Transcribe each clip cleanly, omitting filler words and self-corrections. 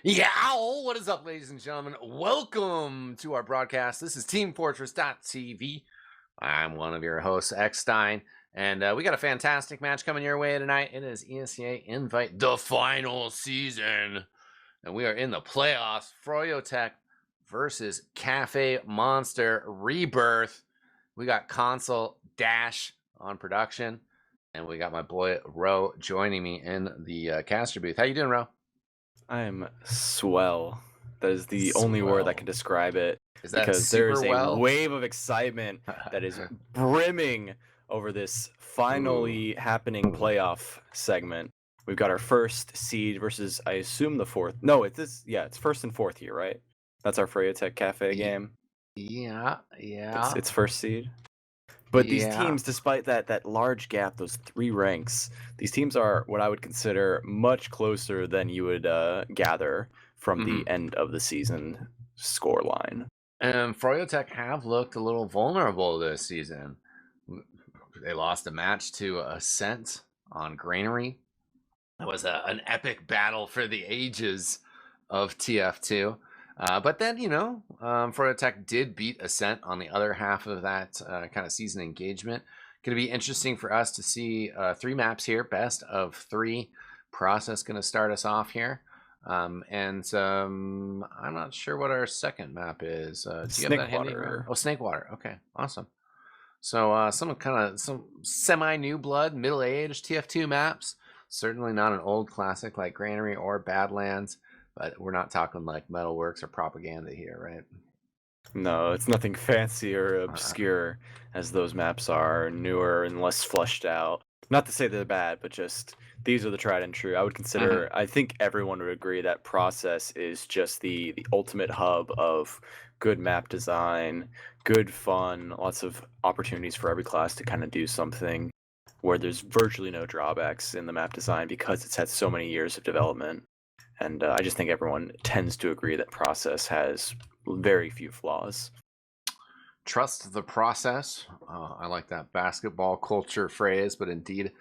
Yeah, what is up, ladies and gentlemen? Welcome to our broadcast. This is teamfortress.tv. I'm one of your hosts, eXtine, and we got a fantastic match coming your way tonight. It is ESEA Invite, the final season, and we are in the playoffs. Froyotech versus Cafe Monster Rebirth. We got Console Dash on production, and we got my boy Ro joining me in the caster booth. How you doing, Ro? I am swell. That is the only word that can describe it. Is that Because there is super a well? wave of excitement that is brimming over this finally happening playoff segment. We've got our first seed versus, I assume, the fourth. No, it's first and fourth here, right? That's our Froyotech Cafe game. Yeah. It's first seed. But these teams, despite that large gap, those 3 ranks, these teams are what I would consider much closer than you would gather from the end of the season scoreline. And Froyotech have looked a little vulnerable this season. They lost a match to Ascent on Granary. It was an epic battle for the ages of TF2. But then, Froyotech did beat Ascent on the other half of that kind of season engagement. Going to be interesting for us to see 3 maps here, best of 3 process going to start us off here. I'm not sure what our second map is. Do you have that handy? Oh, Snakewater. Okay, awesome. So some semi-new blood, middle-aged TF2 maps. Certainly not an old classic like Granary or Badlands. But we're not talking like Metalworks or Propaganda here, right? No, it's nothing fancy or obscure as those maps are, newer and less fleshed out. Not to say they're bad, but just these are the tried and true. I would consider, I think everyone would agree that Process is just the ultimate hub of good map design, good fun, lots of opportunities for every class to kind of do something where there's virtually no drawbacks in the map design because it's had so many years of development. And I just think everyone tends to agree that Process has very few flaws. Trust the process. I like that basketball culture phrase, but indeed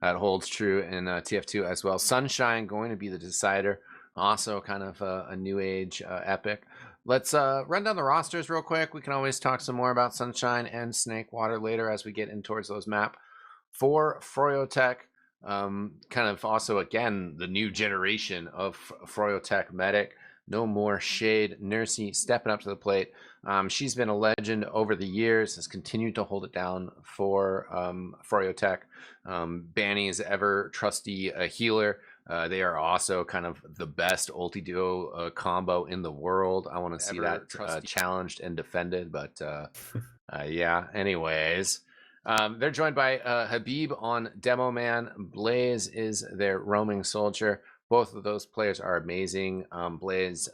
that holds true in TF2 as well. Sunshine going to be the decider. Also kind of a new age epic. Let's run down the rosters real quick. We can always talk some more about Sunshine and Snakewater later as we get in towards those map. For Froyotech, kind of also again the new generation of Froyotech medic. No more shade. Nursey stepping up to the plate. She's been a legend over the years, has continued to hold it down for Froyotech. Banny is ever trusty healer. They are also kind of the best ulti duo combo in the world. I want to see that challenged and defended, but yeah, anyways. They're joined by Habib on Demo Man. Blaze is their roaming soldier. Both of those players are amazing. Blaze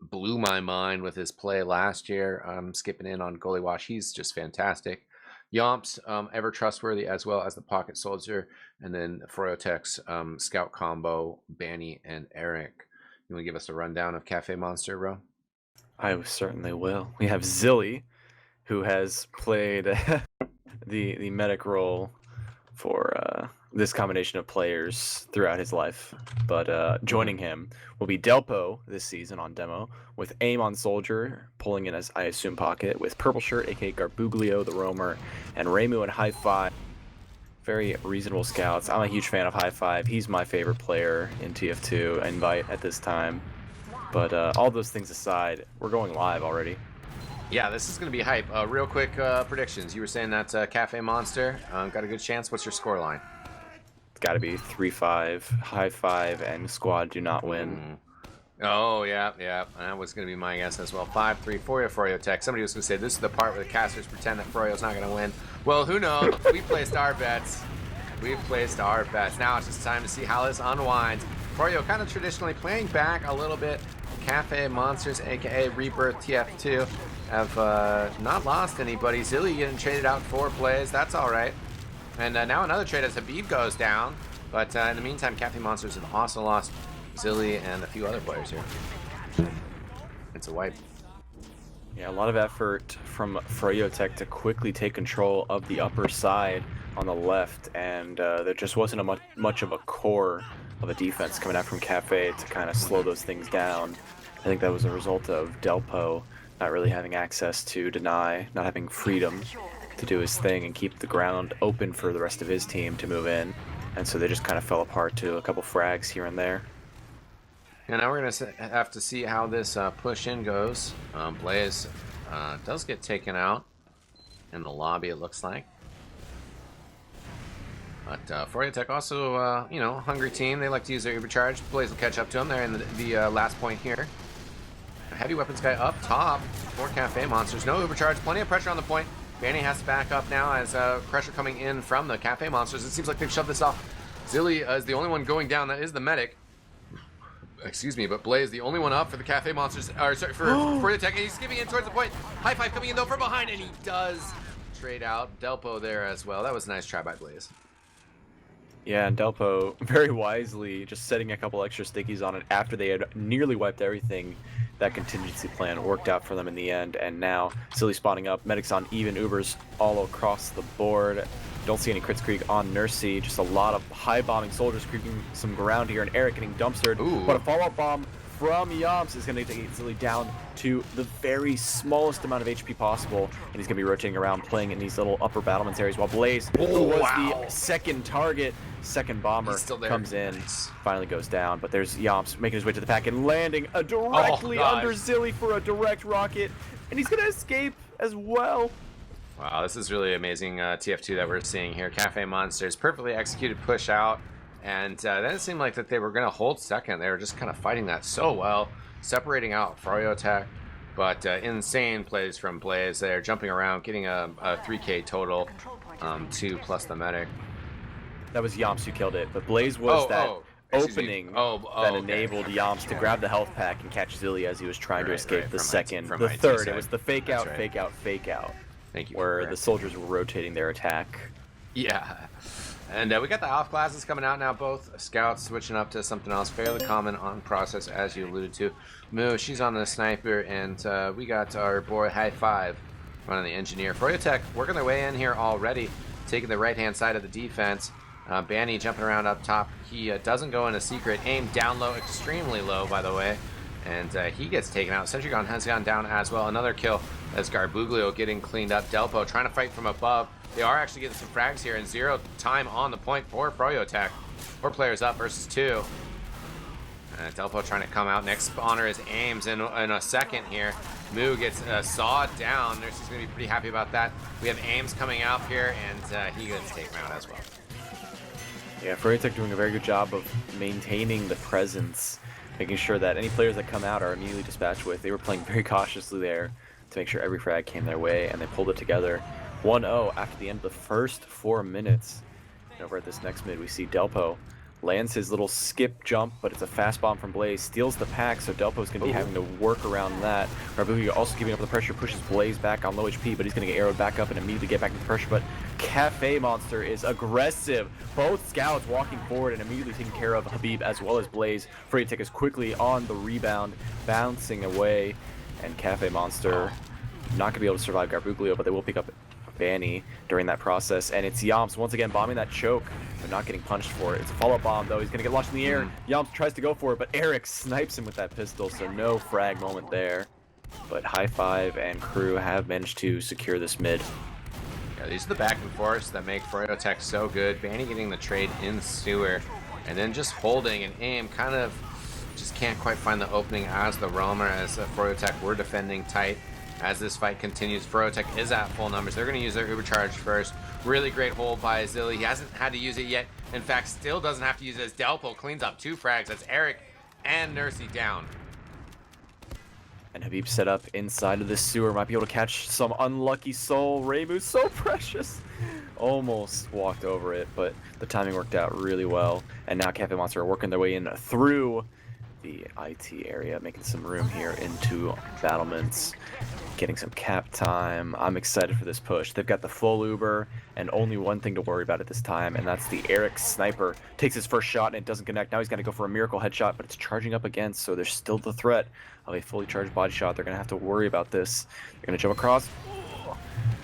blew my mind with his play last year, skipping in on Goalie Wash. He's just fantastic. Yomps, ever trustworthy as well as the pocket soldier. And then Froyotech's scout combo, Banny and Eric. You want to give us a rundown of Cafe Monster, Ro? I certainly will. We have Zilly, who has played the medic role for this combination of players throughout his life. But joining him will be Delpo this season on demo, with Aim on Soldier pulling in as, I assume, pocket, with Purple Shirt, aka Garbuglio the Roamer, and Reimu and High Five. Very reasonable scouts. I'm a huge fan of High Five. He's my favorite player in TF2 Invite at this time. But all those things aside, we're going live already. Yeah, this is going to be hype. Real quick predictions. You were saying that Cafe Monster got a good chance. What's your score line? It's got to be 3-5. High Five and Squad do not win. Oh, yeah. That was going to be my guess as well. 5-3 for Froyotech. Somebody was going to say this is the part where the casters pretend that Froyo's not going to win. Well, who knows? We placed our bets. Now it's just time to see how this unwinds. Froyo kind of traditionally playing back a little bit. Cafe Monsters, aka Rebirth TF2, have not lost anybody. Zilly getting traded out 4 plays. That's all right. And now another trade as Habib goes down. But in the meantime, Cafe Monsters have also lost Zilly and a few other players here. It's a wipe. Yeah, a lot of effort from Froyotech to quickly take control of the upper side on the left, and there just wasn't much of a core of a defense coming out from Cafe to kind of slow those things down. I think that was a result of Delpo not really having access to deny, not having freedom to do his thing and keep the ground open for the rest of his team to move in. And so they just kind of fell apart to a couple frags here and there. And now we're going to have to see how this push in goes. Blaze does get taken out in the lobby, it looks like. But froyotech also, you know, hungry team. They like to use their Ubercharge. Blaze will catch up to them. They're in the last point here. Heavy weapons guy up top for Cafe Monsters. No Ubercharge. Plenty of pressure on the point. Banny has to back up now as pressure coming in from the Cafe Monsters. It seems like they've shoved this off. Zilly is the only one going down. That is the medic. Excuse me, but Blaze the only one up for the Cafe Monsters. Or sorry, for the tech. He's giving in towards the point. High five coming in though from behind, and he does trade out. Delpo there as well. That was a nice try by Blaze. Yeah, and Delpo very wisely just setting a couple extra stickies on it after they had nearly wiped everything. That contingency plan worked out for them in the end, and now Silly spawning up, medics on even, Ubers all across the board. Don't see any crits creek on Nursey, just a lot of high bombing soldiers creeping some ground here, and Eric getting dumpstered. Ooh. But a follow-up bomb from Yamps is going to take Silly down to the very smallest amount of HP possible, and he's going to be rotating around playing in these little upper battlements areas while Blaze, who was the second target, second bomber, comes in, finally goes down. But there's Yamps making his way to the pack and landing directly under Zilly for a direct rocket, and he's going to escape as well. Wow, this is really amazing TF2 that we're seeing here. Cafe Monsters perfectly executed push out, and then it seemed like that they were going to hold second. They were just kind of fighting that so well, separating out froyotech, but insane plays from Blaze. They're jumping around, getting a 3K total, 2 plus the medic. That was Yamps who killed it, but Blaze was opening that enabled Yamps to grab the health pack and catch Zilly as he was trying to escape the second, the third. It was the fake out, fake out, fake out. Thank you. Where the soldiers were rotating their attack. Yeah. And we got the off classes coming out now, both scouts switching up to something else fairly common on process, as you alluded to. Moo, she's on the sniper, and we got our boy High Five running the engineer. froyotech working their way in here already, taking the right-hand side of the defense. Banny jumping around up top. He doesn't go in a secret. Aim down low, extremely low, by the way. And he gets taken out. Sentry Gun has gone down as well. Another kill as Garbuglio getting cleaned up. Delpo trying to fight from above. They are actually getting some frags here, and 0 time on the point for froyotech. 4 players up versus 2. Delpo trying to come out. Next spawner is Ames in a second here. Moo gets sawed down. Nurse is going to be pretty happy about that. We have Ames coming out here, and he gets taken out as well. Yeah, froyotech doing a very good job of maintaining the presence, making sure that any players that come out are immediately dispatched with. They were playing very cautiously there to make sure every frag came their way, and they pulled it together. 1-0 after the end of the first 4 minutes. And over at this next mid, we see Delpo lands his little skip jump, but it's a fast bomb from Blaze, steals the pack, so Delpo's going to be having to work around that. Garbuglio also giving up the pressure, pushes Blaze back on low HP, but he's going to get arrowed back up and immediately get back into pressure. But Cafe Monster is aggressive. Both scouts walking forward and immediately taking care of Habib as well as Blaze. froyotech is quickly on the rebound, bouncing away, and Cafe Monster not going to be able to survive Garbuglio, but they will pick up Banny during that process, and it's Yamps once again bombing that choke, but not getting punched for it. It's a follow-up bomb though. He's gonna get launched in the air. Yamps tries to go for it, but Eric snipes him with that pistol, so no frag moment there. But High Five and crew have managed to secure this mid. Yeah, these are the back and forths that make froyotech so good. Banny getting the trade in sewer, and then just holding and aim, kind of just can't quite find the opening as the roamer, as froyotech were defending tight. As this fight continues, froyotech is at full numbers. They're going to use their Ubercharge first. Really great hold by Zilly. He hasn't had to use it yet. In fact, still doesn't have to use it as Delpo cleans up 2 frags. That's Eric and Nursey down. And Habib set up inside of this sewer. Might be able to catch some unlucky soul. Raymu's so precious. Almost walked over it, but the timing worked out really well. And now Cafe Monster are working their way in through the IT area, making some room here into battlements, getting some cap time. I'm excited for this push. They've got the full Uber and only one thing to worry about at this time, and that's the Eric sniper. Takes his first shot and it doesn't connect. Now he's got to go for a miracle headshot, but it's charging up against, so there's still the threat of a fully charged body shot. They're going to have to worry about this. They're going to jump across.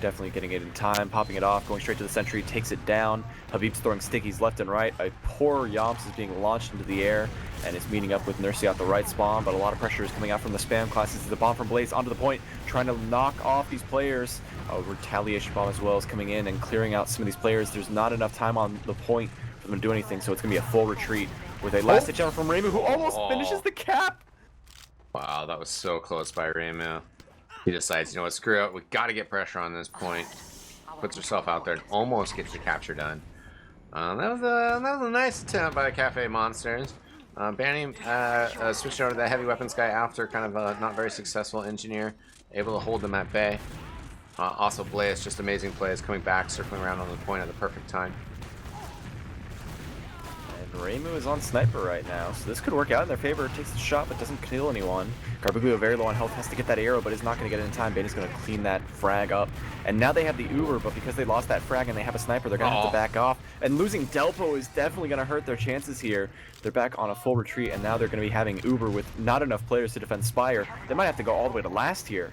definitely getting it in time, popping it off, going straight to the sentry, takes it down. Habib's throwing stickies left and right. A poor Yomps is being launched into the air and is meeting up with Nursey at the right spawn, but a lot of pressure is coming out from the spam classes. The bomb from Blaze onto the point, trying to knock off these players. A retaliation bomb as well is coming in and clearing out some of these players. There's not enough time on the point for them to do anything, so it's going to be a full retreat with a last-ditch effort from Reimu, who almost finishes the cap. Wow, that was so close by Reimu. He decides, you know what, screw it. We got to get pressure on this point. Puts herself out there and almost gets the capture done. That was a nice attempt by the Cafe Monsters. Banning switched over to the heavy weapons guy after kind of a not very successful engineer, able to hold them at bay. Also Blaze, just amazing plays, coming back, circling around on the point at the perfect time. And Reimu is on sniper right now, so this could work out in their favor. Takes the shot but doesn't kill anyone. Garbuglio very low on health, has to get that arrow, but is not going to get it in time. Baney's going to clean that frag up. And now they have the Uber, but because they lost that frag and they have a sniper, they're going to have to back off. And losing Delpo is definitely going to hurt their chances here. They're back on a full retreat, and now they're going to be having Uber with not enough players to defend Spire. They might have to go all the way to last here.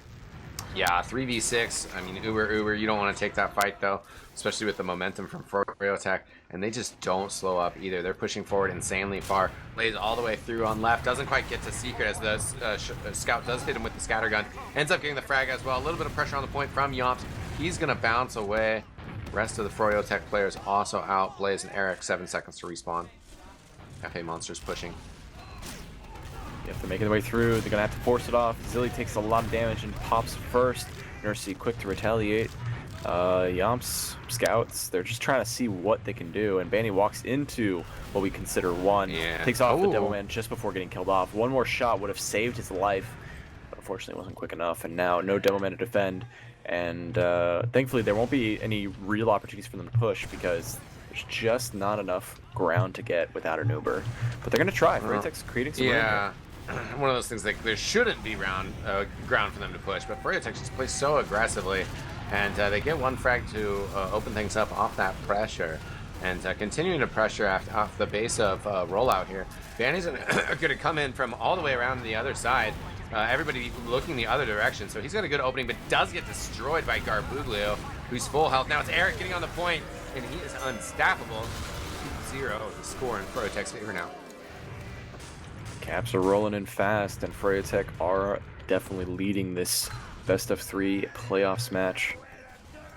Yeah, 3v6. I mean, Uber, you don't want to take that fight, though, especially with the momentum from froyotech, and they just don't slow up either. They're pushing forward insanely far. Lays all the way through on left. Doesn't quite get to Secret as the scout does hit him with the scatter gun. Ends up getting the frag as well. A little bit of pressure on the point from Yomps. He's going to bounce away. Rest of the froyotech players also out. Blaze and Eric, 7 seconds to respawn. Cafe Monsters pushing. If they're making their way through, they're going to have to force it off. Zilly takes a lot of damage and pops first. Nursey quick to retaliate. Yomps, scouts, they're just trying to see what they can do. And Banny walks into what we consider one. Yeah. Takes off the Devilman just before getting killed off. One more shot would have saved his life, but unfortunately it wasn't quick enough. And now no Devilman to defend. And thankfully there won't be any real opportunities for them to push because there's just not enough ground to get without an Uber. But they're going to try. Froyotech's creating some room. One of those things like there shouldn't be ground for them to push, but froyotech just plays so aggressively, and they get one frag to open things up off that pressure, and continuing to pressure off the base of rollout here. Banny's going to come in from all the way around the other side. Everybody looking the other direction, so he's got a good opening, but does get destroyed by Garbuglio, who's full health. Now it's Eric getting on the point, and he is unstoppable. 2-0 the score in froyotech's favor now. Caps are rolling in fast, and Froyotech are definitely leading this best-of-3 playoffs match.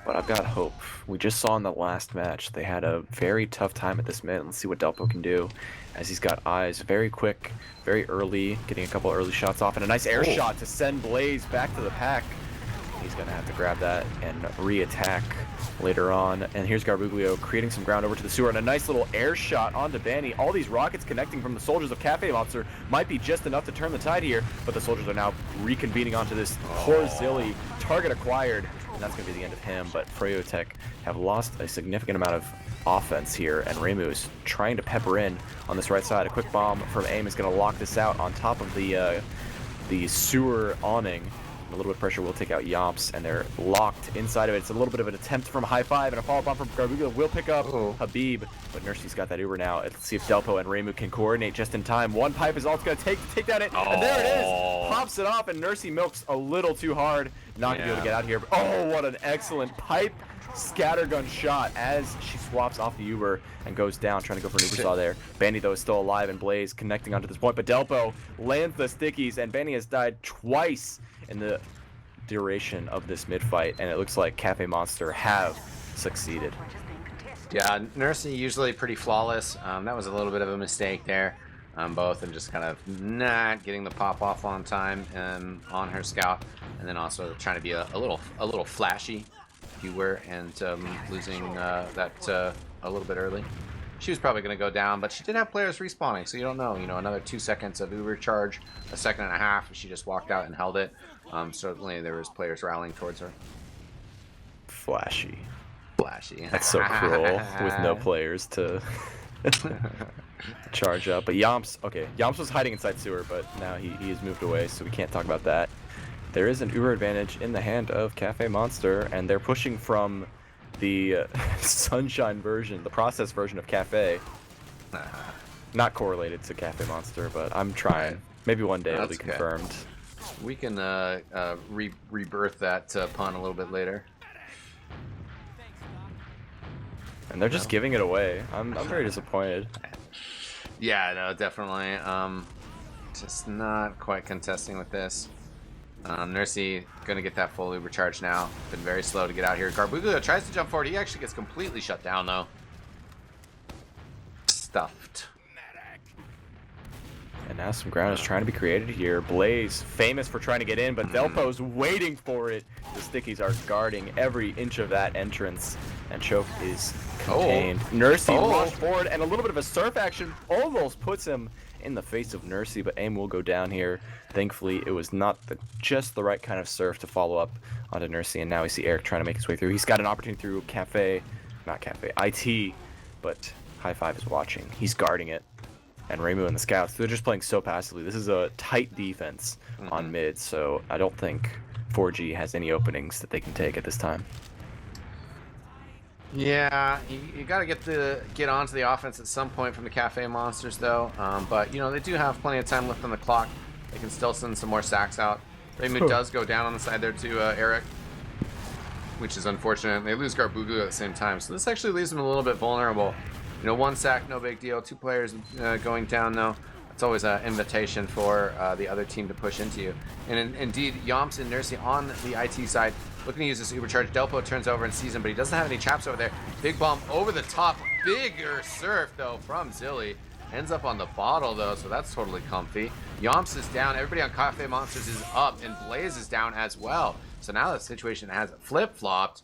But I've got hope. We just saw in the last match they had a very tough time at this minute. Let's see what Delpo can do, as he's got eyes very quick, very early, getting a couple early shots off, and a nice air shot to send Blaze back to the pack. He's going to have to grab that and re-attack later on. And here's Garbuglio creating some ground over to the sewer, and a nice little air shot onto Banny. All these rockets connecting from the soldiers of Cafe Monster might be just enough to turn the tide here, but the soldiers are now reconvening onto this poor Zilly. Target acquired, and that's going to be the end of him. But Froyotech have lost a significant amount of offense here, and Reimu is trying to pepper in on this right side. A quick bomb from AIM is going to lock this out on top of the sewer awning. A little bit of pressure will take out Yomps, and they're locked inside of it. It's a little bit of an attempt from High Five, and a follow-up bomb from Garbuglio will pick up Habib, but Nursey's got that Uber now. Let's see if Delpo and Reimu can coordinate just in time. One pipe is all it's going to take that in, and there it is! Pops it off, and Nursey milks a little too hard. Not going to be able to get out here. Oh, what an excellent pipe scattergun shot as she swaps off the Uber and goes down, trying to go for an Uber saw there. Banny, though, is still alive, and Blaze connecting onto this point, but Delpo lands the stickies, and Banny has died twice in the duration of this mid-fight, and it looks like Cafe Monster have succeeded. Yeah, Nursey usually pretty flawless. That was a little bit of a mistake there on both, and just kind of not getting the pop off on time on her scout, and then also trying to be a little flashy, if you were, and losing that a little bit early. She was probably going to go down, but she did have players respawning, so you don't know. You know, another 2 seconds of Uber charge, a second and a half, and she just walked out and held it. Certainly there was players rallying towards her. Flashy. That's so cruel with no players to charge up. But Yomps was hiding inside sewer, but now he has moved away, so we can't talk about that. There is an Uber advantage in the hand of Cafe Monster, and they're pushing from the Sunshine version, the process version of Cafe. Not correlated to Cafe Monster, but I'm trying. Maybe one day it'll be confirmed. We can rebirth that pun a little bit later. And they're just giving it away. I'm very disappointed. Yeah, no, definitely. Just not quite contesting with this. Nursey gonna get that full Uber charge now. Been very slow to get out here. Garbuglio tries to jump forward. He actually gets completely shut down though. Stuffed. And now some ground is trying to be created here. Blaze, famous for trying to get in, but Delpo's waiting for it. The Stickies are guarding every inch of that entrance, and Choke is contained. Nursey launched forward, and a little bit of a surf action almost puts him in the face of Nursey, but aim will go down here. Thankfully, it was not just the right kind of surf to follow up onto Nursey, and now we see Eric trying to make his way through. He's got an opportunity through IT, but High Five is watching. He's guarding it. And Reimu and the scouts, they're just playing so passively. This is a tight defense on mid, so I don't think 4G has any openings that they can take at this time. Yeah, you got to get onto the offense at some point from the Cafe Monsters, though. But, you know, they do have plenty of time left on the clock. They can still send some more sacks out. Reimu does go down on the side there to Eric, which is unfortunate. They lose Garbuglio at the same time, so this actually leaves them a little bit vulnerable. You know, one sack, no big deal. Two players going down, though. It's always an invitation for the other team to push into you. And indeed, Yomps and Nursey on the IT side looking to use this Uber charge. Delpo turns over and sees him, but he doesn't have any traps over there. Big bomb over the top. Bigger surf, though, from Zilly. Ends up on the bottle, though, so that's totally comfy. Yomps is down. Everybody on Cafe Monsters is up, and Blaze is down as well. So now the situation has flip-flopped.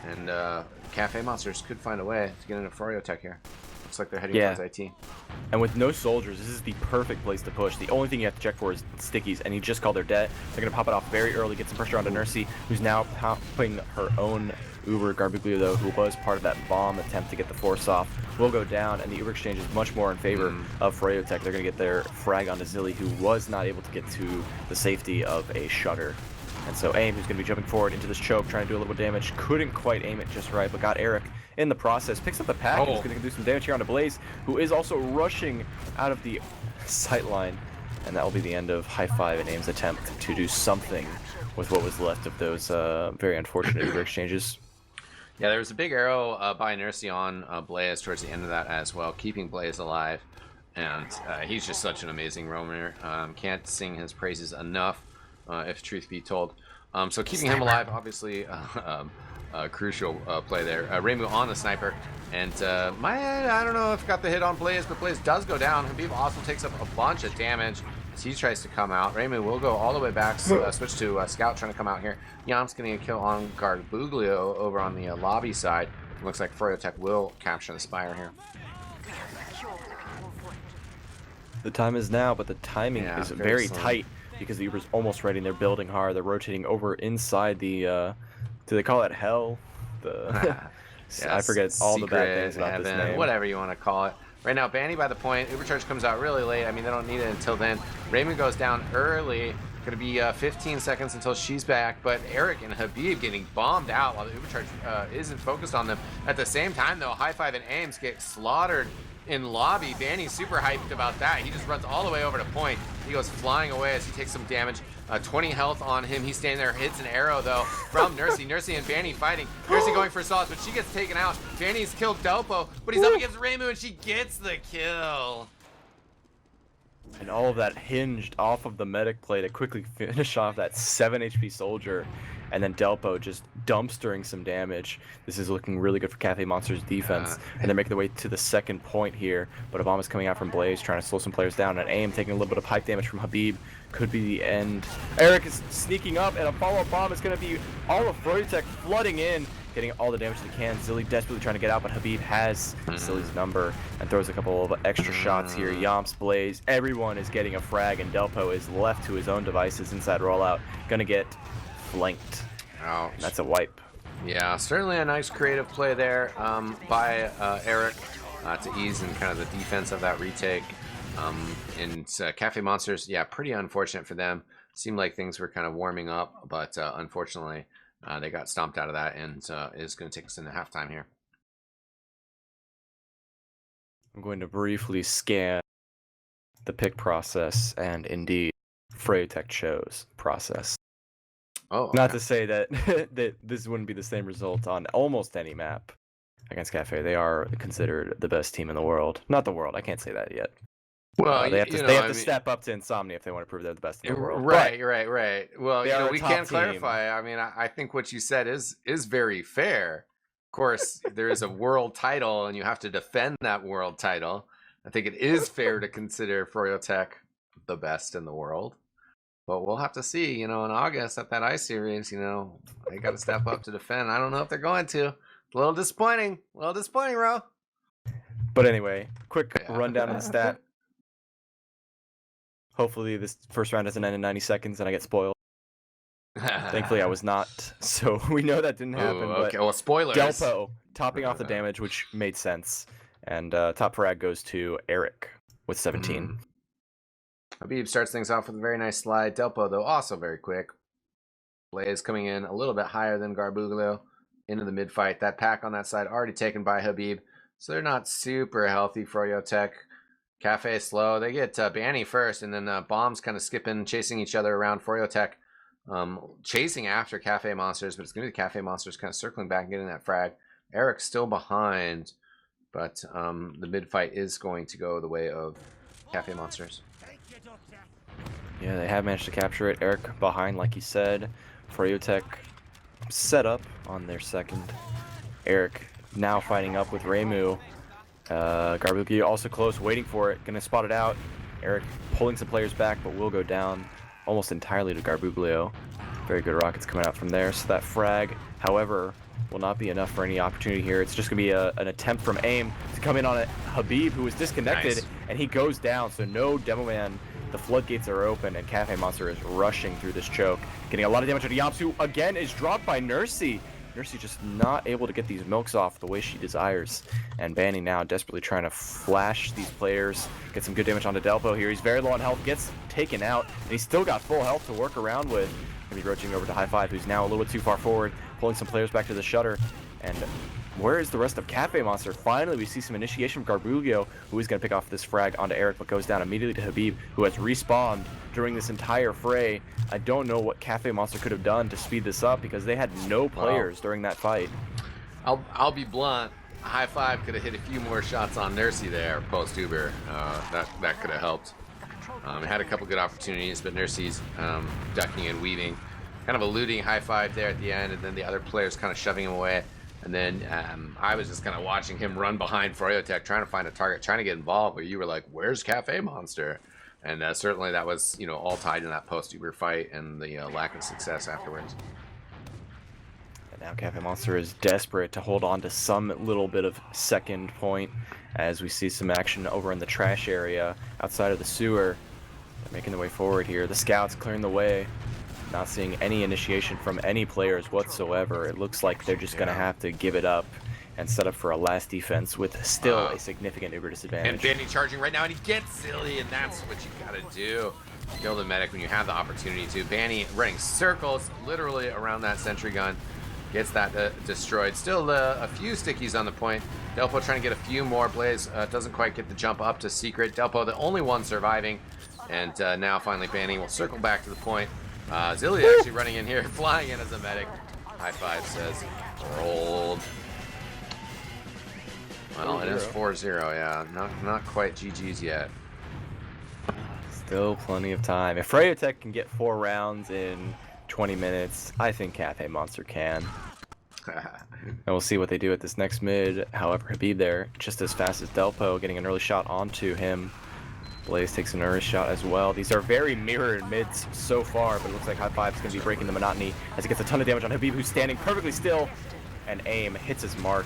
And Cafe Monsters could find a way to get into froyotech here. Looks like they're heading towards IT. And with no soldiers, this is the perfect place to push. The only thing you have to check for is Stickies, and he just called their debt. They're going to pop it off very early, get some pressure onto Nursey, who's now popping her own Uber. Garbuglio, though, who was part of that bomb attempt to get the force off, will go down, and the Uber exchange is much more in favor of froyotech. They're going to get their frag onto Zilly, who was not able to get to the safety of a shutter. And so AIM, who's going to be jumping forward into this choke, trying to do a little bit of damage, couldn't quite aim it just right, but got Eric in the process. Picks up the pack, and is going to do some damage here onto Blaze, who is also rushing out of the sight line. And that will be the end of High Five and AIM's attempt to do something with what was left of those very unfortunate Uber exchanges. Yeah, there was a big arrow by Nursey on Blaze towards the end of that as well, keeping Blaze alive. And he's just such an amazing roamer. Can't sing his praises enough. If truth be told. So keeping him alive, obviously, a crucial play there. Reimu on the sniper, and I don't know if got the hit on Blaze, but Blaze does go down. Habib also takes up a bunch of damage as he tries to come out. Reimu will go all the way back, switch to Scout trying to come out here. Yam's getting a kill on Garbuglio over on the lobby side. Looks like froyotech will capture the Spire here. The time is now, but the timing is very tight. Because the Uber's almost ready and they're building hard. They're rotating over inside the, do they call it hell? I forget all the bad things about this name. Whatever you want to call it. Right now, Banny by the point. Uber charge comes out really late. I mean, they don't need it until then. Raymond goes down early. Going to be 15 seconds until she's back. But Eric and Habib getting bombed out while the Uber charge isn't focused on them. At the same time, though, High Five and Ames get slaughtered in lobby. Banny's super hyped about that. He just runs all the way over to point. He goes flying away as he takes some damage. 20 health on him. He's standing there, hits an arrow though from Nursey. Nursey and Banny fighting. Nursey going for sauce, but she gets taken out. Banny's killed Delpo, but he's up against Reimu and she gets the kill. And all of that hinged off of the medic play to quickly finish off that 7 HP soldier. And then Delpo just dumpstering some damage. This is looking really good for Cafe Monsters' defense. And they're making their way to the second point here. But a bomb is coming out from Blaze, trying to slow some players down. And AIM taking a little bit of pipe damage from Habib. Could be the end. Eric is sneaking up, and a follow-up bomb is going to be all of froyotech flooding in, getting all the damage they can. Zilly desperately trying to get out, but Habib has Zilly's number and throws a couple of extra shots here. Yomps, Blaze, everyone is getting a frag, and Delpo is left to his own devices inside rollout. Going to get flanked. Ouch. That's a wipe. Yeah, certainly a nice creative play there by Eric to ease in kind of the defense of that retake. And Cafe Monsters, yeah, pretty unfortunate for them. Seemed like things were kind of warming up, but unfortunately they got stomped out of that, and is going to take us into halftime here. I'm going to briefly scan the pick process, and indeed, froyotech chose process. Oh, okay. Not to say that that this wouldn't be the same result on almost any map, against Cafe. They are considered the best team in the world. Not the world. I can't say that yet. Well, They have you to know, they have I to mean, step up to Insomnia if they want to prove they're the best in the world. right, right, right. Well, they you know, are a we top can team. clarify. I mean, I think what you said is very fair. Of course, there is a world title, and you have to defend that world title. I think it is fair to consider froyotech the best in the world. But we'll have to see, you know, in August at that ice series, you know, they got to step up to defend. I don't know if they're going to. A little disappointing. A little disappointing, Ro. But anyway, quick Yeah. rundown of the stat. Hopefully this first round doesn't end in 90 seconds and I get spoiled. Thankfully, I was not, so we know that didn't happen. Ooh, okay, but well, spoilers. Delpo topping off the damage, which made sense. And top frag goes to Eric with 17. Habib starts things off with a very nice slide. Delpo, though, also very quick. Blaze coming in a little bit higher than Garbuglio into the mid-fight. That pack on that side already taken by Habib, so they're not super healthy. Froyotech, Cafe slow. They get Banny first, and then Bombs kind of skipping, chasing each other around. Froyotech chasing after Cafe Monsters, but it's going to be the Cafe Monsters kind of circling back and getting that frag. Eric's still behind, but the mid-fight is going to go the way of Cafe Monsters. Yeah, they have managed to capture it. Eric behind, like you said. Froyotech set up on their second. Eric now fighting up with Reimu. Garbuglio also close, waiting for it. Gonna spot it out. Eric pulling some players back, but will go down almost entirely to Garbuglio. Very good rockets coming out from there. So that frag, however, will not be enough for any opportunity here. It's just gonna be an attempt from AIM to come in on it. Habib, who was disconnected, Nice. and he goes down. So no Demo Man. The floodgates are open, and Cafe Monster is rushing through this choke, getting a lot of damage to Yamps, who again is dropped by Nursey. Nursey just not able to get these milks off the way she desires. And Banny now desperately trying to flash these players, get some good damage onto Delpo here. He's very low on health, gets taken out, and he's still got full health to work around with. Gonna be roaching over to High Five, who's now a little bit too far forward, pulling some players back to the shutter. And where is the rest of Cafe Monster? Finally, we see some initiation from Garbuglio, who is going to pick off this frag onto Eric, but goes down immediately to Habib, who has respawned during this entire fray. I don't know what Cafe Monster could have done to speed this up, because they had no players during that fight. I'll be blunt. High Five could have hit a few more shots on Nursey there post Uber. That could have helped. Had a couple good opportunities, but Nursey's ducking and weaving, kind of eluding High Five there at the end, and then the other players kind of shoving him away. And then I was just kind of watching him run behind Froyotech, trying to find a target, trying to get involved. Where you were like, "Where's Cafe Monster?" And certainly that was, you know, all tied in that post-Uber fight and the lack of success afterwards. And now Cafe Monster is desperate to hold on to some little bit of second point, as we see some action over in the trash area outside of the sewer. They're making their way forward here. The scouts clearing the way. Not seeing any initiation from any players whatsoever. It looks like they're just going to have to give it up and set up for a last defense with still a significant Uber disadvantage. And Bandy charging right now, and he gets silly, and that's what you got to do. Kill the medic when you have the opportunity to. Banny running circles literally around that sentry gun. Gets that destroyed. Still a few stickies on the point. Delpo trying to get a few more. Blaze doesn't quite get the jump up to Secret. Delpo the only one surviving. And now finally Banny will circle back to the point. Zilly actually running in here, flying in as a medic. High Five says, rolled. Well, it is 4-0, yeah. Not quite GG's yet. Still plenty of time. If Froyotech can get 4 rounds in 20 minutes, I think Cafe Monster can. And we'll see what they do at this next mid. However, Habib there, just as fast as Delpo, getting an early shot onto him. Blaze takes an early shot as well. These are very mirrored mids so far, but it looks like High Five is going to be breaking the monotony as he gets a ton of damage on Habib, who's standing perfectly still. And AIM hits his mark.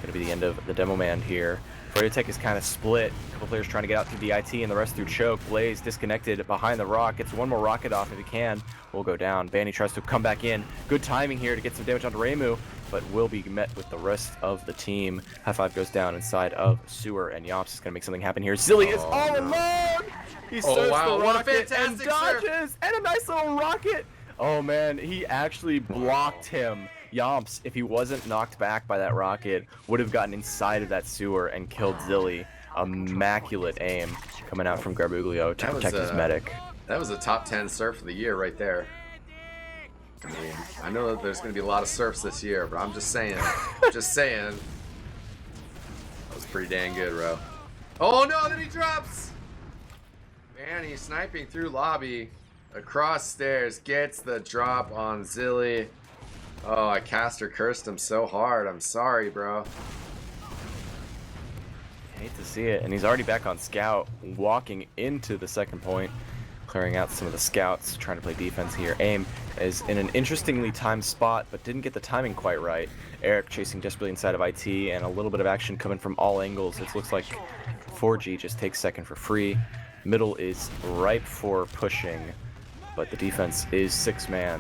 Going to be the end of the Demo Man here. Froyotech is kind of split. A couple players trying to get out through DIT and the rest through choke. Blaze disconnected behind the rock. Gets one more rocket off if he can. Will go down. Banny tries to come back in. Good timing here to get some damage onto Reimu, but will be met with the rest of the team. High Five goes down inside of Sewer, and Yomps is going to make something happen here. Zilly is all alone! He surfs the rocket and dodges! And a nice little rocket! Oh man, he actually blocked him. Yomps, if he wasn't knocked back by that rocket, would have gotten inside of that sewer and killed Zilly. Immaculate aim coming out from Garbuglio to protect his medic. That was a top 10 surf of the year right there. I mean, I know that there's going to be a lot of surfs this year, but I'm just saying, pretty dang good, bro. Oh no, then he drops! Man, he's sniping through lobby. Across stairs, gets the drop on Zilly. Oh, I caster cursed him so hard. I'm sorry, bro. I hate to see it. And he's already back on scout, walking into the second point, clearing out some of the scouts, trying to play defense here. Aim is in an interestingly timed spot, but didn't get the timing quite right. Eric chasing desperately inside of IT, and a little bit of action coming from all angles. It looks like 4G just takes second for free. Middle is ripe for pushing, but the defense is 6-man.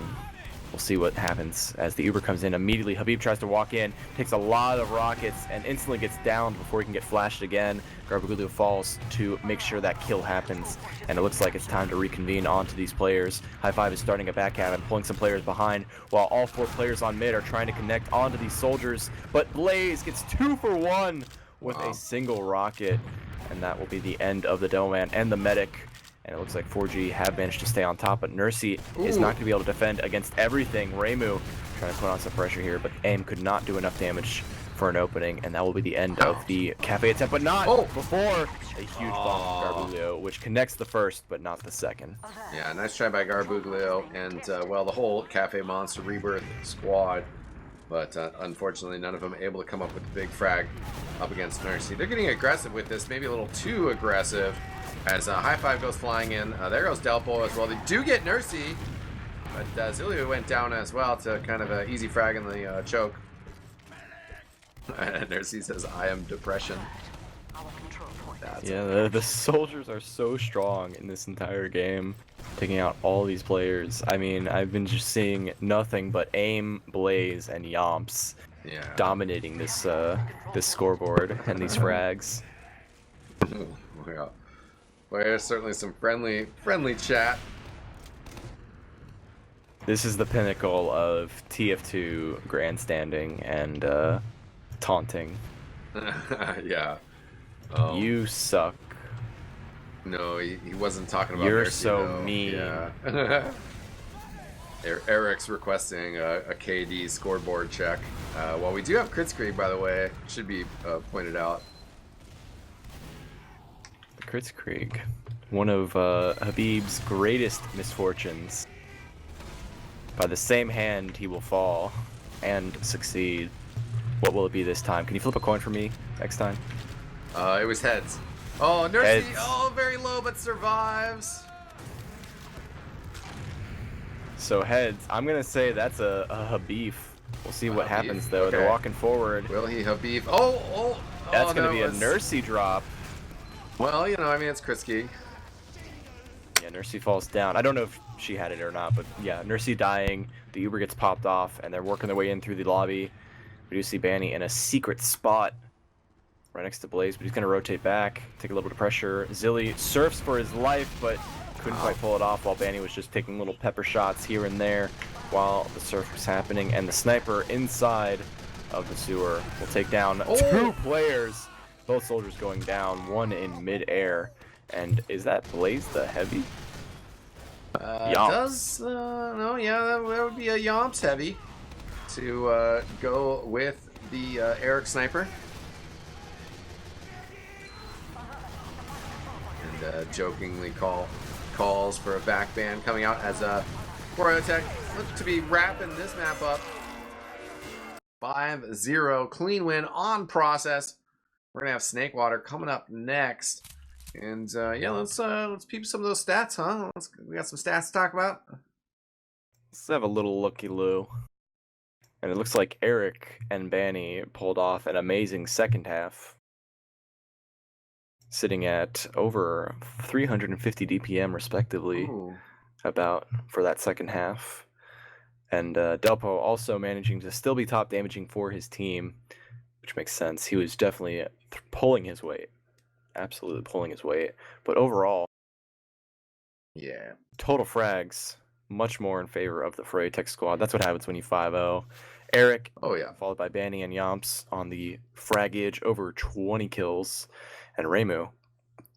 We'll see what happens as the Uber comes in. Immediately, Habib tries to walk in, takes a lot of rockets, and instantly gets downed before he can get flashed again. Garbaglio falls to make sure that kill happens, and it looks like it's time to reconvene onto these players. High Five is starting a backhand and pulling some players behind, while all 4 players on mid are trying to connect onto these soldiers, but Blaze gets 2 for 1 with a single rocket, and that will be the end of the Demo Man and the medic. And it looks like 4G have managed to stay on top, but Nursey is not going to be able to defend against everything. Remu trying to put on some pressure here, but AIM could not do enough damage for an opening, and that will be the end of the Cafe attempt, but not before a huge bomb from Garbuglio, which connects the first, but not the second. Yeah, nice try by Garbuglio, and, well, the whole Cafe Monster Rebirth squad, but unfortunately none of them able to come up with the big frag up against Nursey. They're getting aggressive with this, maybe a little too aggressive. As High Five goes flying in, there goes Delpo as well. They do get Nursey, but Zilio went down as well to kind of an easy frag in the choke. And Nursey says, "I am depression." Yeah, the soldiers are so strong in this entire game, taking out all these players. I mean, I've been just seeing nothing but AIM, Blaze, and Yomps dominating this this scoreboard and these frags. Yeah. Well, there's certainly some friendly chat. This is the pinnacle of TF2 grandstanding and taunting. Yeah. You suck. No, he wasn't talking about You're Mercy, so though. mean. Yeah. Eric's requesting a KD scoreboard check. Well, we do have Kritzkrieg, by the way. Should be pointed out. Kritzkrieg, one of Habib's greatest misfortunes. By the same hand, he will fall and succeed. What will it be this time? Can you flip a coin for me, eXtine? It was heads. Oh, Nursey! Heads. Oh, very low, but survives. So heads, I'm gonna say that's a Habib. We'll see what happens though. Okay. They're walking forward. Will he Habib? Oh! That's gonna no, be a Nursey drop. Well, you know, I mean, it's Kritzky. Yeah, Nursey falls down. I don't know if she had it or not, but yeah, Nursey dying. The Uber gets popped off, and they're working their way in through the lobby. We do see Banny in a secret spot right next to Blaze, but he's going to rotate back, take a little bit of pressure. Zilly surfs for his life, but couldn't quite pull it off, while Banny was just taking little pepper shots here and there while the surf was happening. And the sniper inside of the sewer will take down 2 players. Both soldiers going down, one in mid-air. And is that Blaze the heavy? Yomps. No, yeah, that would be a Yomps heavy to go with the Eric sniper. And jokingly calls for a backband coming out as froyotech look to be wrapping this map up. 5-0 clean win on process. We're gonna have Snakewater coming up next, and yeah, let's peep some of those stats, huh? We got some stats to talk about. Let's have a little looky-loo. And it looks like Eric and Banny pulled off an amazing second half, sitting at over 350 DPM respectively, about for that second half. And Delpo also managing to still be top damaging for his team, which makes sense. He was definitely pulling his weight, absolutely pulling his weight. But overall, yeah, total frags much more in favor of the froyotech squad. That's what happens when you 5-0. Eric, followed by Banny and Yomps on the fragage, over 20 kills, and Remu,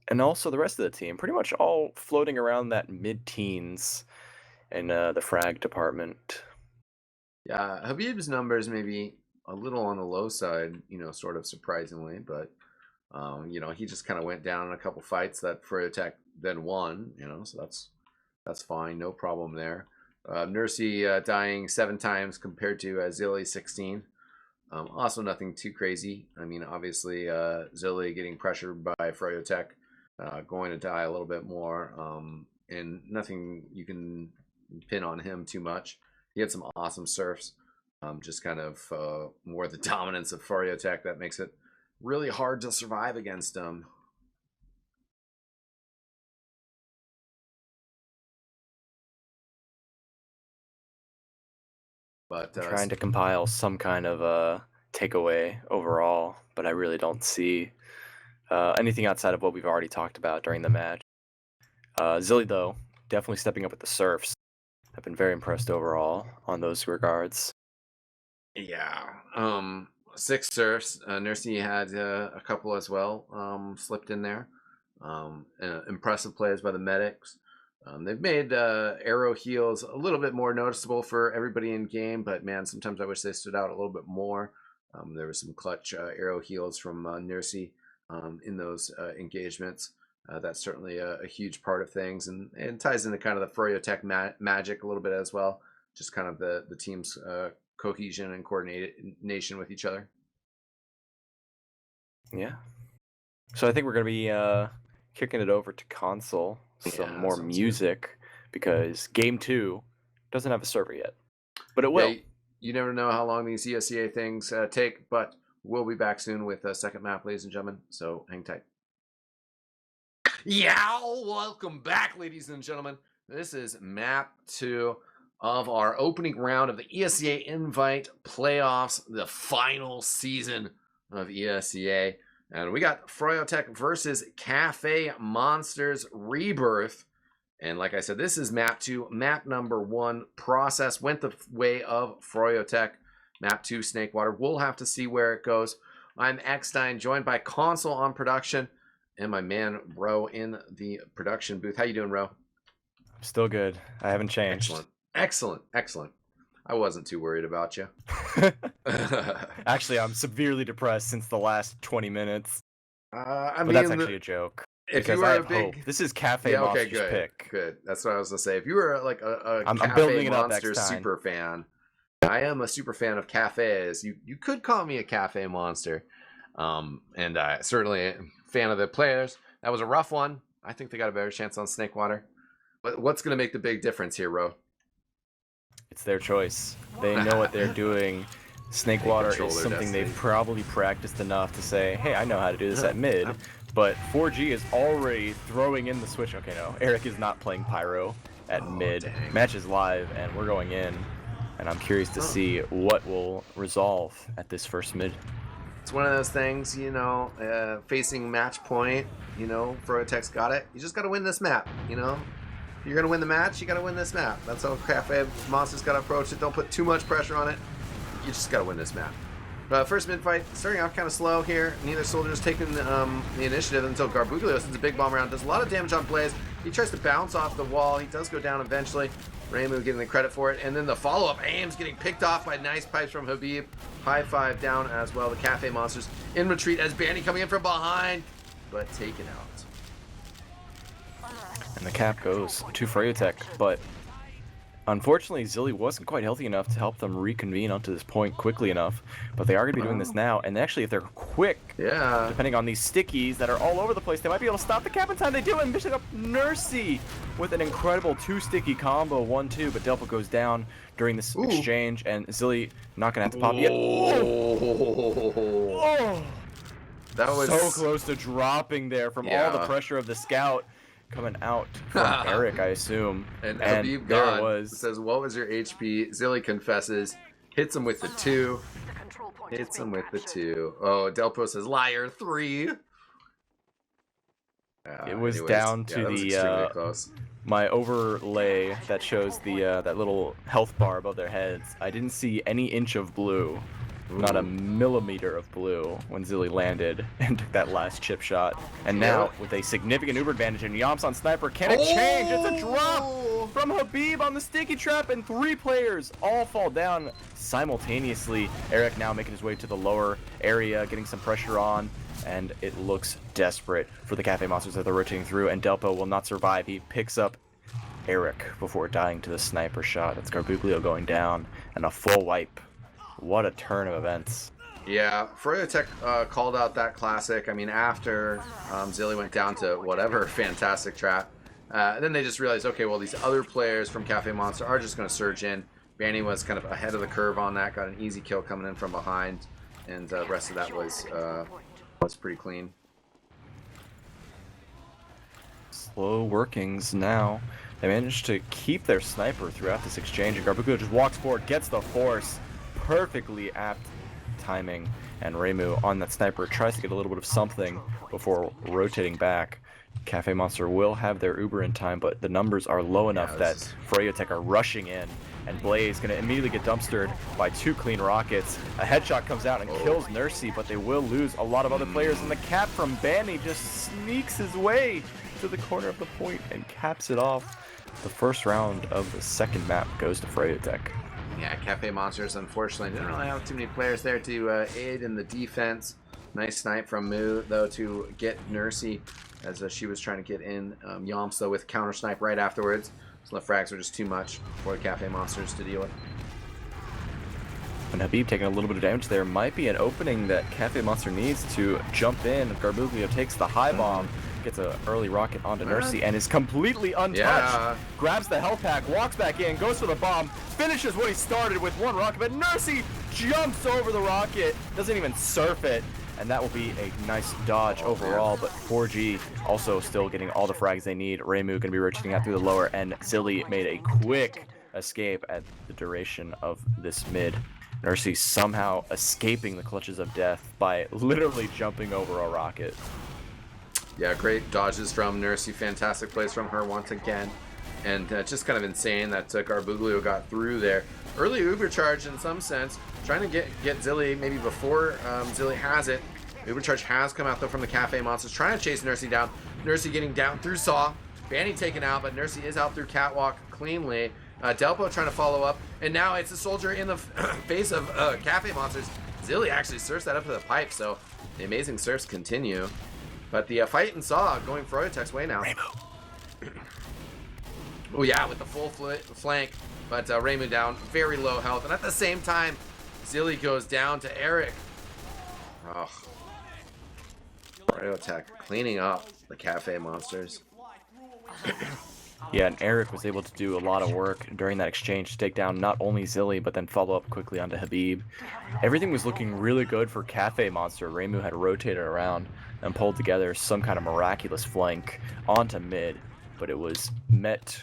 and also the rest of the team, pretty much all floating around that mid-teens in the frag department. Yeah, Habib's numbers maybe a little on the low side, you know, sort of surprisingly, but You know, he just kind of went down in a couple fights that froyotech then won. You know, so that's fine, no problem there. Nursey dying 7 times compared to Zilly 16. Also nothing too crazy. I mean, obviously Zilly getting pressured by froyotech, going to die a little bit more, and nothing you can pin on him too much. He had some awesome surfs, just kind of more the dominance of froyotech that makes it really hard to survive against him. But I'm trying to compile some kind of takeaway overall, but I really don't see anything outside of what we've already talked about during the match. Zilly, though, definitely stepping up with the surfs. I've been very impressed overall on those regards. Yeah, 6 surfs. Nursey had a couple as well, slipped in there. Impressive plays by the medics. They've made arrow heals a little bit more noticeable for everybody in game, but man, sometimes I wish they stood out a little bit more. There was some clutch arrow heals from Nursey in those engagements. That's certainly a huge part of things, and ties into kind of the froyotech magic a little bit as well. Just kind of the team's cohesion and coordination with each other. Yeah. So I think we're going to be kicking it over to console, some more music, good. Because Game 2 doesn't have a server yet, but it will. Yeah, you never know how long these ESEA things take, but we'll be back soon with a second map, ladies and gentlemen, so hang tight. Yeah, welcome back, ladies and gentlemen. This is map 2 of our opening round of the ESEA Invite Playoffs, the final season of ESEA. And we got froyotech versus Cafe Monsters Rebirth. And like I said, this is map 2. Map number 1 process went the way of froyotech. Map 2, Snakewater. We'll have to see where it goes. I'm eXtine, joined by Console on production, and my man Ro in the production booth. How you doing, Ro? Still good. I haven't changed. Excellent. I wasn't too worried about you. Actually, I'm severely depressed since the last 20 minutes. But that's actually a joke. If you were a big, hope. This is Cafe Monster's pick. Good. That's what I was gonna say. If you were like a I'm Cafe Monster super fan, I am a super fan of cafes. You could call me a Cafe Monster, and I certainly am a fan of the players. That was a rough one. I think they got a better chance on Snakewater. But what's gonna make the big difference here, Ro? It's their choice. They know what they're doing. Snakewater is something they've probably practiced enough to say, hey, I know how to do this at mid. But 4G is already throwing in the switch. Okay, no. Eric is not playing Pyro at mid. Dang. Match is live, and we're going in. And I'm curious to see what will resolve at this first mid. It's one of those things, you know, facing match point, you know, froyotech's got it. You just got to win this map, you know. If you're going to win the match, you got to win this map. That's how Cafe Monster's got to approach it. Don't put too much pressure on it. You just got to win this map. First mid-fight, starting off kind of slow here. Neither soldier's taking the initiative until Garbuglio sends a big bomb around. Does a lot of damage on Blaze. He tries to bounce off the wall. He does go down eventually. Ramu getting the credit for it. And then the follow-up aims getting picked off by nice pipes from Habib. High 5 down as well. The Cafe Monsters in retreat as Bandy coming in from behind, but taken out. And the cap goes to froyotech, but unfortunately, Zilly wasn't quite healthy enough to help them reconvene onto this point quickly enough, but they are going to be doing this now, and actually, if they're quick, depending on these stickies that are all over the place, they might be able to stop the cap in time. They do, and missing up Nursey with an incredible 2-sticky combo, 1-2, but Delpo goes down during this exchange, and Zilly not going to have to pop yet. That was so close to dropping there from all the pressure of the scout. Coming out from Eric, I assume. And Habib God says, what was your HP? Zilly confesses, hits him with the 2. Hits him with the 2. Oh, Delpo says, liar 3. It was down to the my overlay that shows the that little health bar above their heads. I didn't see any inch of blue. Not a millimeter of blue when Zilly landed and took that last chip shot. And now, with a significant Uber advantage and Yamps on Sniper, can it change? It's a drop from Habib on the sticky trap, and 3 players all fall down simultaneously. Eric now making his way to the lower area, getting some pressure on. and it looks desperate for the Cafe Monsters that they're rotating through, and Delpo will not survive. He picks up Eric before dying to the sniper shot. That's Garbuglio going down, and a full wipe. What a turn of events. Yeah, froyotech called out that classic. I mean, after Zilly went down to whatever fantastic trap, then they just realized, okay, well, these other players from Cafe Monster are just going to surge in. Banny was kind of ahead of the curve on that, got an easy kill coming in from behind, and the rest of that was pretty clean. Slow workings now. They managed to keep their sniper throughout this exchange, and Garbuglio just walks forward, gets the force, perfectly apt timing, and Reimu on that sniper tries to get a little bit of something before rotating back. Cafe Monster will have their Uber in time, but the numbers are low enough that froyotech are rushing in, and Blaze going to immediately get dumpstered by 2 clean rockets. A headshot comes out and kills Nursey, but they will lose a lot of other players, and the cap from Banny just sneaks his way to the corner of the point and caps it off. The first round of the second map goes to froyotech. Yeah, Cafe Monsters, unfortunately, didn't really have too many players there to aid in the defense. Nice snipe from Moo, though, to get Nursey as she was trying to get in. Yomps, though, with counter snipe right afterwards. So the frags were just too much for the Cafe Monsters to deal with. And Habib taking a little bit of damage there. Might be an opening that Cafe Monster needs to jump in. Garbuglio takes the high bomb, gets an early rocket onto Nursey, and is completely untouched. Yeah. Grabs the health pack, walks back in, goes for the bomb, finishes what he started with 1 rocket, but Nursey jumps over the rocket, doesn't even surf it, and that will be a nice dodge overall. But 4G also still getting all the frags they need. Reimu going to be rotating out through the lower, and Zilly made a quick escape at the duration of this mid. Nursey somehow escaping the clutches of death by literally jumping over a rocket. Yeah, great dodges from Nursey. Fantastic plays from her once again. And just kind of insane that Garbuglio got through there. Early Uber charge in some sense. Trying to get Zilly maybe before Zilly has it. Uber charge has come out though from the Cafe Monsters. Trying to chase Nursey down. Nursey getting down through Saw. Banny taken out, but Nursey is out through Catwalk cleanly. Delpo trying to follow up. And now it's a soldier in the face of Cafe Monsters. Zilly actually surfs that up to the pipe, so the amazing surfs continue. But the fight in Saw going froyotech's way now. Oh yeah, with the full flank. But Reimu down, very low health. And at the same time, Zilly goes down to Eric. Oh. froyotech cleaning up the Cafe Monsters. Yeah, and Eric was able to do a lot of work during that exchange to take down not only Zilly, but then follow up quickly onto Habib. Everything was looking really good for Cafe Monster. Reimu had rotated around and pulled together some kind of miraculous flank onto mid, but it was met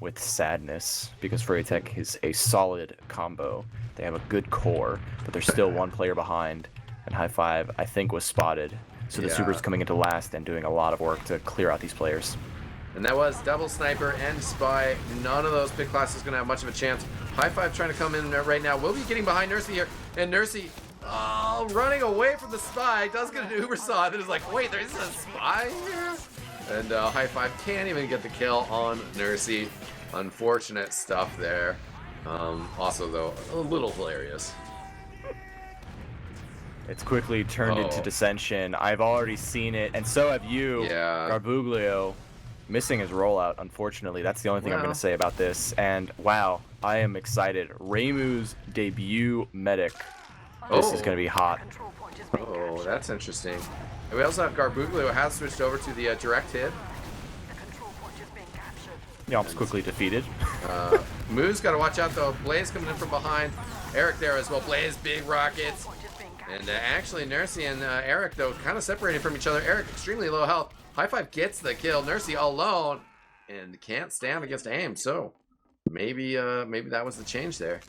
with sadness because froyotech is a solid combo. They have a good core, but there's still 1 player behind, and High Five, I think, was spotted. So the Super's coming into last and doing a lot of work to clear out these players. And that was double sniper and spy. None of those pick classes going to have much of a chance. High Five trying to come in right now. Will be getting behind Nursey here. And Nursey, running away from the spy. Does get an Uber saw. Then is like, wait, there's a spy here? And High Five can't even get the kill on Nursey. Unfortunate stuff there. Also, though, a little hilarious. It's quickly turned into dissension. I've already seen it, and so have you. Yeah. Garbuglio missing his rollout, unfortunately. That's the only thing I'm going to say about this. And wow, I am excited. Reimu's debut medic. This is going to be hot. Oh, that's interesting. And we also have Garbuglio has switched over to the direct hit. Yomps quickly defeated. Moo's got to watch out though. Blaze coming in from behind. Eric there as well. Blaze, big rockets. And actually, Nursey and Eric, though, kind of separated from each other. Eric, extremely low health. High Five gets the kill. Nursey alone and can't stand against aim. So maybe that was the change there.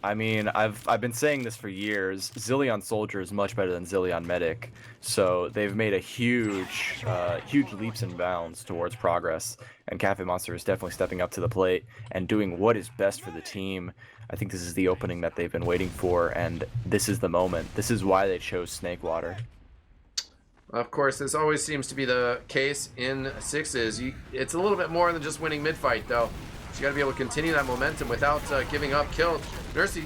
I mean, I've been saying this for years. Zilly on Soldier is much better than Zilly on Medic. So they've made a huge leaps and bounds towards progress. And Cafe Monster is definitely stepping up to the plate and doing what is best for the team. I think this is the opening that they've been waiting for, and this is the moment. This is why they chose Snakewater. Of course, this always seems to be the case in sixes. It's a little bit more than just winning mid-fight, though. So you got to be able to continue that momentum without giving up kills. Nursey,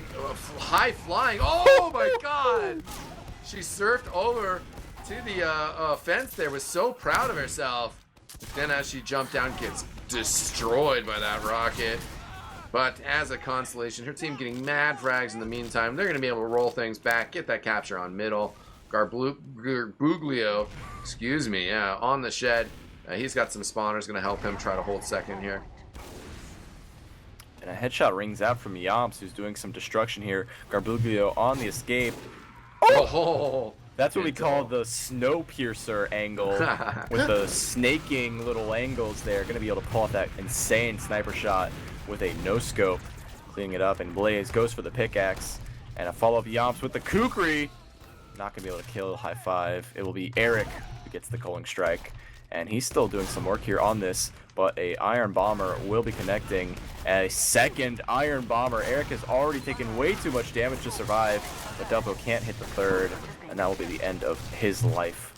high flying. Oh my God! She surfed over to the fence there, was so proud of herself. Then as she jumped down, gets destroyed by that rocket. But as a consolation, her team getting mad frags in the meantime. They're going to be able to roll things back, get that capture on middle. Garbuglio, excuse me, yeah, on the shed. He's got some spawners, going to help him try to hold second here. And a headshot rings out from Yomps, who's doing some destruction here. Garbuglio on the escape. Oh! That's what we call the Snowpiercer angle, with the snaking little angles there. Going to be able to pull off that insane sniper shot with a no-scope, cleaning it up. And Blaze goes for the pickaxe. And a follow-up Yomps with the Kukri. Not going to be able to kill high five. It will be Eric who gets the culling strike. And he's still doing some work here on this, but a Iron Bomber will be connecting. A second Iron Bomber. Eric has already taken way too much damage to survive, but Delpo can't hit the third, and that will be the end of his life.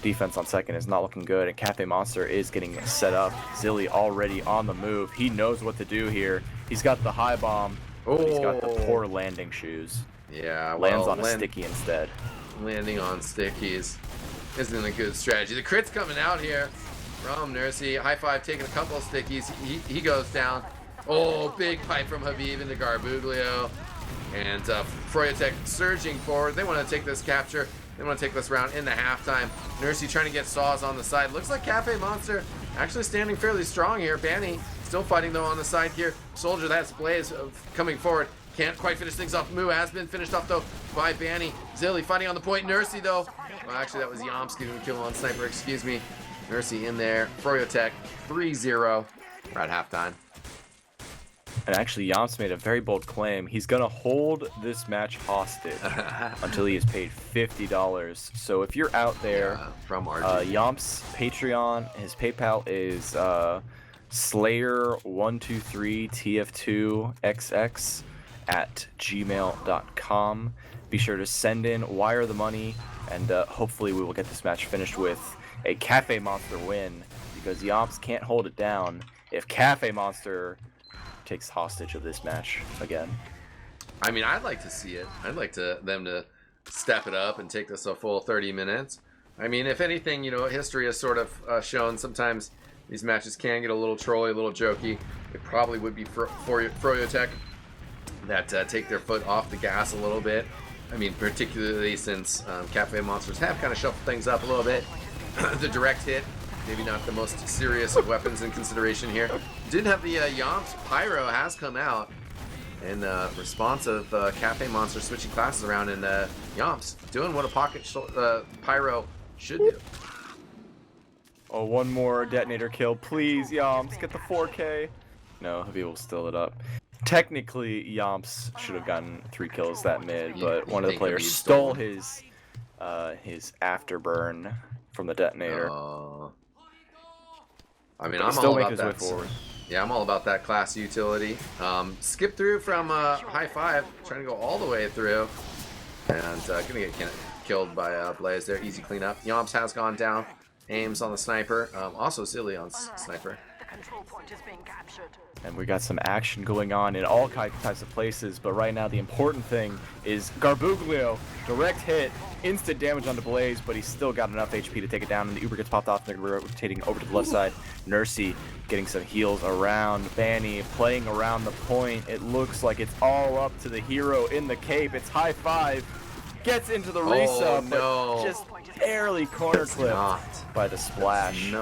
Defense on second is not looking good, and Cafe Monster is getting set up. Zilly already on the move. He knows what to do here. He's got the high bomb, but he's got the poor landing shoes. Yeah, lands on a sticky instead. Landing on stickies isn't a good strategy. The crit's coming out here from Nursey. High five taking a couple of stickies. He goes down. Oh, big pipe from Habib into Garbuglio. And froyotech surging forward. They want to take this capture. They want to take this round into halftime. Nursey trying to get saws on the side. Looks like Cafe Monster actually standing fairly strong here. Banny still fighting though on the side here. Soldier, that's Blaze coming forward. Can't quite finish things off. Moo has been finished off though by Banny. Zilly fighting on the point. Nursey though. Well, actually that was Yomps getting the kill on Sniper, excuse me. Nursey in there. Froyotech 3-0. We're at halftime. And actually, Yomps made a very bold claim. He's going to hold this match hostage until he is paid $50. So if you're out there, from RG. Yomps' Patreon, his PayPal is slayer123tf2xx@gmail.com. Be sure to send in, wire the money, and hopefully we will get this match finished with a Cafe Monster win, because Yomps can't hold it down if Cafe Monster takes hostage of this match again. I mean, I'd like to see it. I'd like them to step it up and take this a full 30 minutes. I mean, if anything, you know, history has sort of shown sometimes these matches can get a little trolly, a little jokey. It probably would be for Froyotech that take their foot off the gas a little bit. I mean, particularly since Cafe Monsters have kind of shuffled things up a little bit. The direct hit, maybe not the most serious of weapons in consideration here. Did have the Yomps Pyro has come out in response of Cafe Monster switching classes around, and Yomps doing what a pocket Pyro should do. Oh, one more detonator kill, please, Yomps, get the 4K. No, Habib will steal it up. Technically, Yomps should have gotten 3 kills that mid, but one of the players stole his afterburn from the detonator. I mean, I'm all about that. Yeah, I'm all about that class utility. Skip through from high five, trying to go all the way through, and gonna get killed by Blaze there. Easy cleanup. Yomps has gone down. Aims on the sniper. Also Silly on sniper. And we got some action going on in all types of places, but right now the important thing is Garbuglio, direct hit, instant damage onto Blaze, but he's still got enough HP to take it down, and the Uber gets popped off, and they're rotating over to the left side. Nursey getting some heals around Banny, playing around the point. It looks like it's all up to the hero in the cape. It's high five, gets into the resub, but just barely corner clipped by the splash.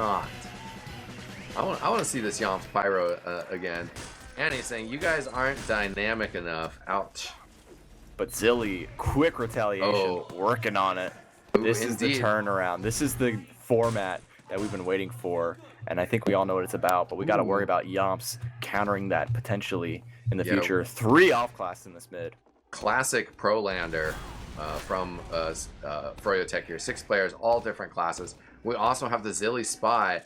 I want to see this Yomps Pyro again. And he's saying, you guys aren't dynamic enough. Ouch. But Zilly, quick retaliation, working on it. This is the turnaround. This is the format that we've been waiting for. And I think we all know what it's about. But we got to worry about Yomps countering that potentially in the future. 3 off-class in this mid. Classic pro lander from Froyotech here. 6 players, all different classes. We also have the Zilly Spy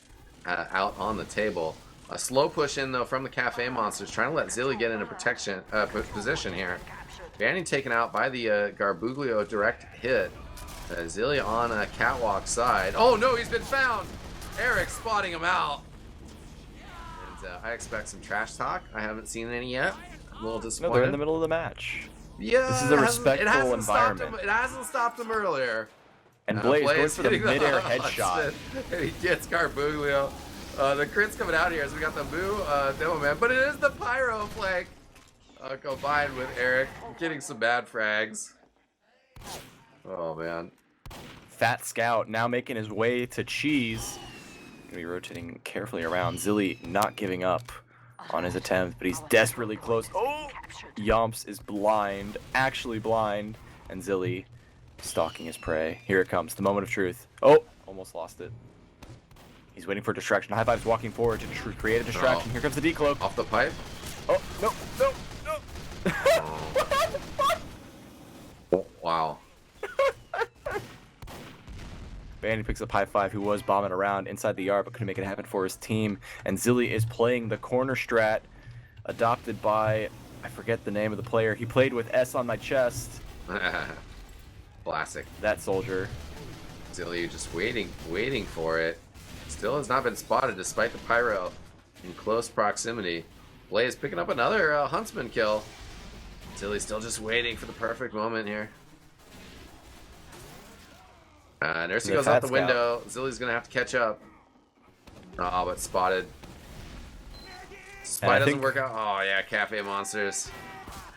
out on the table. A slow push in though from the Cafe Monsters, trying to let Zilly get in a position here. Banny taken out by the Garbuglio direct hit. Zilly on a catwalk side. Oh no, he's been found! Eric spotting him out. And I expect some trash talk. I haven't seen any yet. I'm a little disappointed. No, they're in the middle of the match. Yeah, this is a respectful environment. It hasn't stopped him earlier. And Blaze going for the hitting mid-air headshot. And he gets Carbuglio. The crit's coming out here as we got the Moo Demo Man, but it is the Pyro flank combined with Eric getting some bad frags. Oh man. Fat Scout now making his way to Cheese. Gonna be rotating carefully around. Zilly not giving up on his attempt, but he's desperately close. Oh! Yomps is blind, actually blind, and Zilly stalking his prey. Here it comes, the moment of truth. Oh! Almost lost it. He's waiting for a distraction. High Five's walking forward to create a distraction. Here comes the decloak. Off the pipe. Oh, no, no, no! Oh, wow. Bandy picks up High Five, who was bombing around inside the yard, but couldn't make it happen for his team. And Zilly is playing the corner strat, adopted by, I forget the name of the player. He played with S on my chest. Classic. That soldier. Zilly just waiting for it. Still has not been spotted despite the Pyro in close proximity. Blaze picking up another Huntsman kill. Zilly's still just waiting for the perfect moment here. And there she goes out the window. Zilly's gonna have to catch up. Oh, but spotted. Spy doesn't work out. Oh yeah, Cafe Monsters.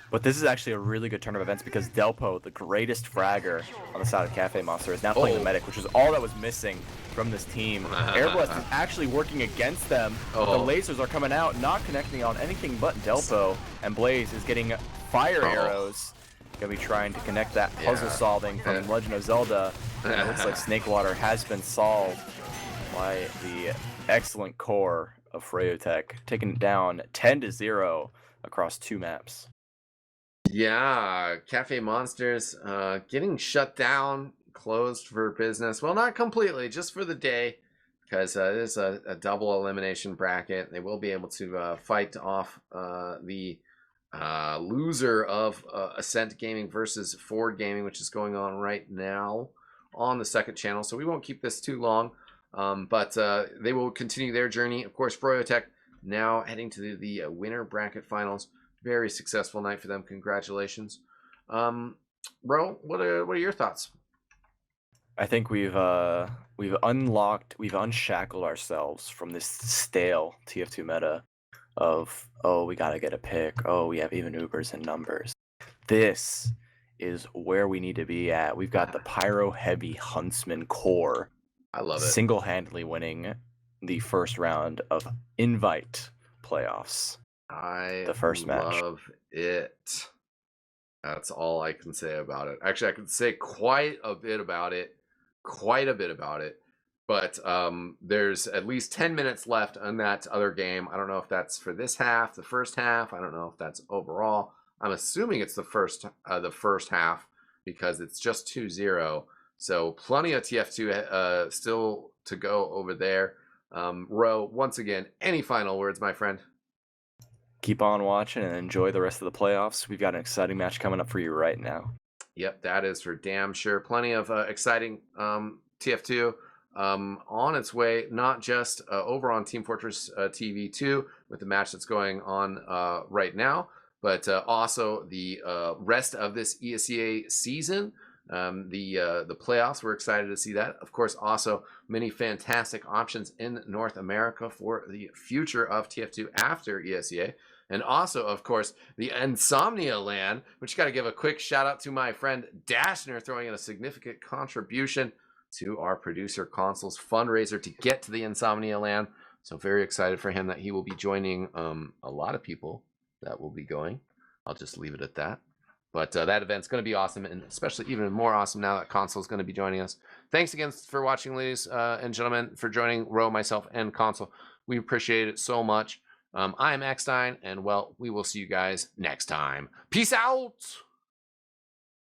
But this is actually a really good turn of events because Delpo, the greatest fragger on the side of Cafe Monster, is now playing the medic, which is all that was missing from this team. Airblast is actually working against them. The lasers are coming out, not connecting on anything but Delpo, and Blaze is getting fire arrows. Gonna be trying to connect that puzzle solving from Legend of Zelda. And it looks like Snakewater has been solved by the excellent core of froyotech, taking it down 10-0 across 2 maps. Yeah, Cafe Monsters getting shut down, closed for business. Well, not completely, just for the day, because it is a double elimination bracket. They will be able to fight off the loser of Ascent Gaming versus Ford Gaming, which is going on right now on the second channel. So we won't keep this too long, but they will continue their journey. Of course, froyotech now heading to the winner bracket finals. Very successful night for them. Congratulations. Bro, what are your thoughts? I think we've unshackled ourselves from this stale TF2 meta of, oh, we gotta get a pick, oh, we have even Ubers and numbers. This is where we need to be at. We've got the Pyro Heavy Huntsman core. I love it. Single-handedly winning the first round of Invite playoffs. The first match. Love it. That's all I can say about it. Actually, I can say quite a bit about it. But there's at least 10 minutes left on that other game. I don't know if that's for this half, the first half. I don't know if that's overall. I'm assuming it's the first half because it's just 2-0. So plenty of TF2 still to go over there. Ro, once again, any final words, my friend? Keep on watching and enjoy the rest of the playoffs. We've got an exciting match coming up for you right now. Yep, that is for damn sure. Plenty of exciting TF2 on its way, not just over on Team Fortress TV 2 with the match that's going on right now, but also the rest of this ESEA season, the playoffs. We're excited to see that. Of course, also many fantastic options in North America for the future of TF2 after ESEA. And also, of course, the Insomnia Land, which got to give a quick shout out to my friend Dashner throwing in a significant contribution to our producer consoles fundraiser to get to the Insomnia Land. So very excited for him that he will be joining a lot of people that will be going. I'll just leave it at that. But that event's going to be awesome, and especially even more awesome now that Console is going to be joining us. Thanks again for watching, ladies and gentlemen, for joining Ro, myself, and Console. We appreciate it so much. I'm eXtine, and, well, we will see you guys next time. Peace out!